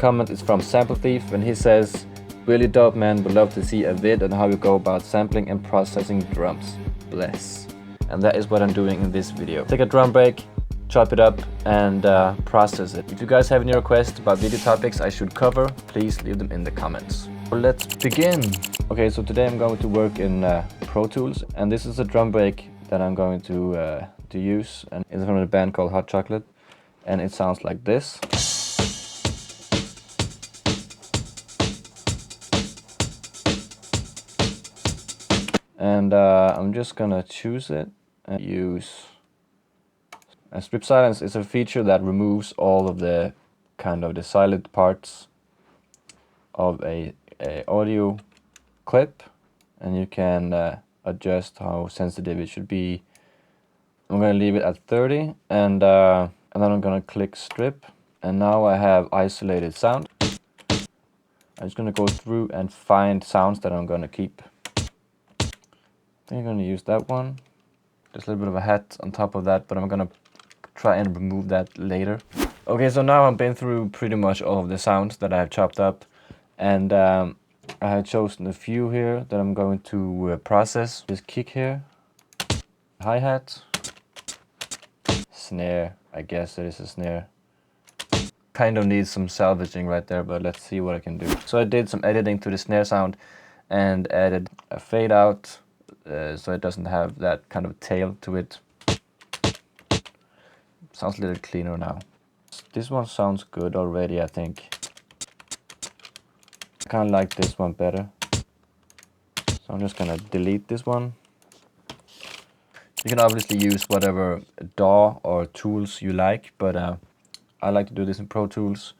comment is from Sample Thief, and he says, "Really dope, man, would love to see a vid on how you go about sampling and processing drums. Bless." And that is what I'm doing in this video. Take a drum break, chop it up, and process it. If you guys have any requests about video topics I should cover, please leave them in the comments. So let's begin. Okay, so today I'm going to work in Pro Tools, and this is a drum break that I'm going to use, and it's from a band called Hot Chocolate, and it sounds like this. And I'm just gonna choose it and use. And strip silence is a feature that removes all of the kind of the silent parts of a audio clip, and you can adjust how sensitive it should be. I'm gonna leave it at 30, and then I'm gonna click strip, and now I have isolated sound. I'm just gonna go through and find sounds that I'm gonna keep. I think I'm gonna use that one. There's a little bit of a hat on top of that, but I'm gonna try and remove that later. Okay, so now I've been through pretty much all of the sounds that I have chopped up, and I have chosen a few here that I'm going to process. This kick here, hi-hat, snare, I guess it is a snare. Kind of needs some salvaging right there, but let's see what I can do. So I did some editing to the snare sound and added a fade out, so it doesn't have that kind of tail to it. Sounds a little cleaner now. This one sounds good already, I think. I kind of like this one better. So I'm just gonna delete this one. You can obviously use whatever DAW or tools you like, but I like to do this in Pro Tools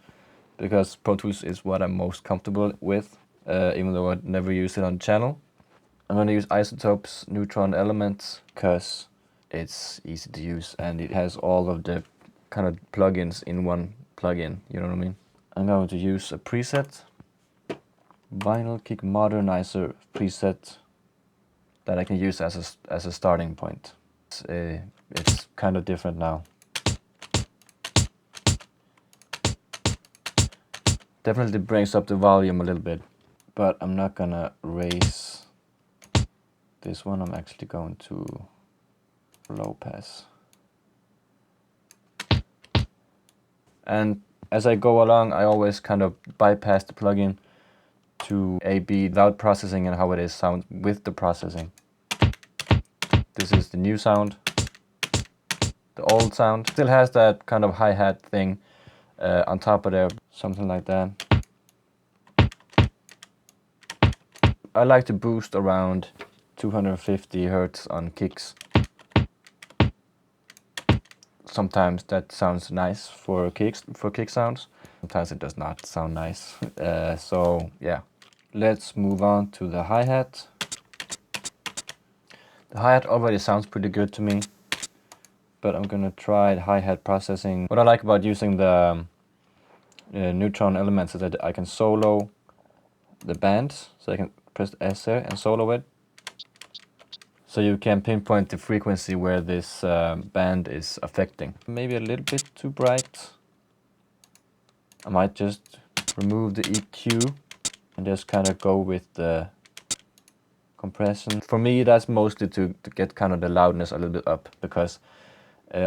because Pro Tools is what I'm most comfortable with, even though I'd never use it on the channel. I'm gonna use Izotope Neutron Elements because it's easy to use and it has all of the kind of plugins in one plugin, you know what I mean? I'm going to use a preset, Vinyl Kick Modernizer preset, that I can use as a starting point. It's kind of different now. Definitely brings up the volume a little bit, but I'm not gonna raise this one. I'm actually going to low pass. And as I go along, I always kind of bypass the plugin to A/B without processing and how it is sound with the processing. This is the new sound. The old sound still has that kind of hi-hat thing on top of there, something like that. I like to boost around 250 Hertz on kicks. Sometimes that sounds nice for kick sounds. Sometimes it does not sound nice. So yeah, let's move on to the hi-hat. The hi-hat already sounds pretty good to me, but I'm gonna try the hi-hat processing. What I like about using the Neutron Elements is that I can solo the band, so I can press S there and solo it. So you can pinpoint the frequency where this band is affecting. Maybe a little bit too bright. I might just remove the EQ and just kind of go with the compression. For me, that's mostly to get kind of the loudness a little bit up, because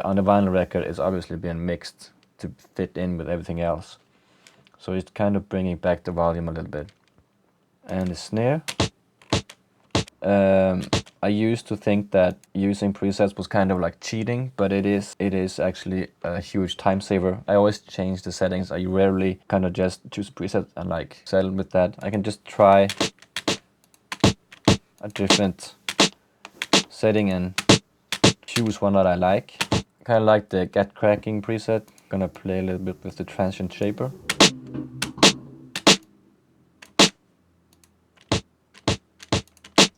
on the vinyl record it's obviously being mixed to fit in with everything else. So it's kind of bringing back the volume a little bit. And the snare. I used to think that using presets was kind of like cheating, but it is actually a huge time saver. I always change the settings. I rarely kind of just choose a preset and like settle with that. I can just try a different setting and choose one that I like. Kind of like the Get Cracking preset. Gonna play a little bit with the transient shaper.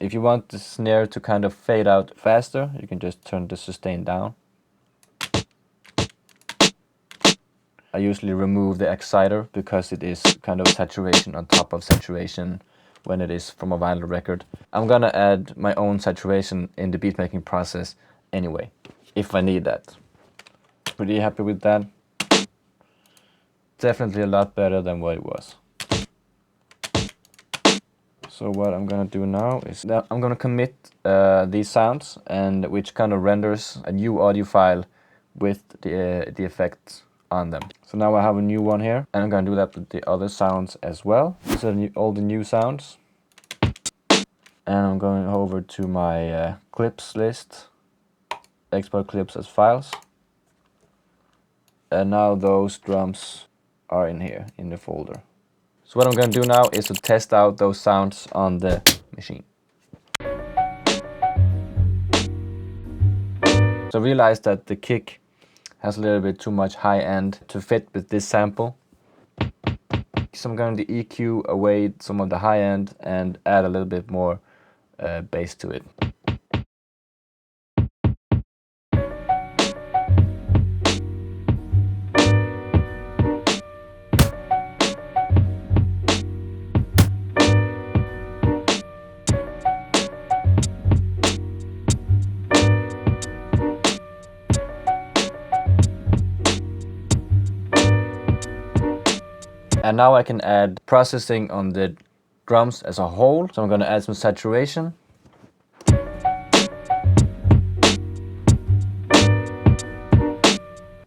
If you want the snare to kind of fade out faster, you can just turn the sustain down. I usually remove the exciter because it is kind of saturation on top of saturation when it is from a vinyl record. I'm gonna add my own saturation in the beatmaking process anyway, if I need that. Pretty happy with that. definitely a lot better than what it was. So what I'm gonna do now is that I'm gonna commit these sounds, and which kind of renders a new audio file with the effects on them. So now I have a new one here, and I'm gonna do that with the other sounds as well. These are all the new sounds. And I'm going over to my clips list, export clips as files. And now those drums are in here, in the folder. So what I'm going to do now is to test out those sounds on the machine. So I realized that the kick has a little bit too much high end to fit with this sample. So I'm going to EQ away some of the high end and add a little bit more bass to it. And now I can add processing on the drums as a whole. So I'm going to add some saturation.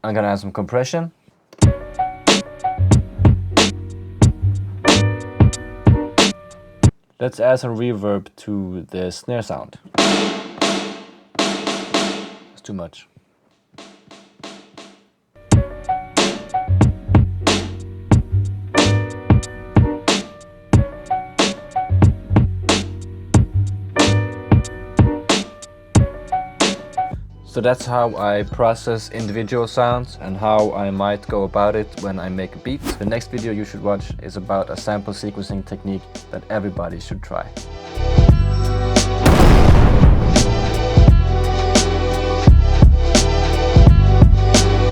I'm going to add some compression. Let's add some reverb to the snare sound. That's too much. So that's how I process individual sounds and how I might go about it when I make a beat. The next video you should watch is about a sample sequencing technique that everybody should try.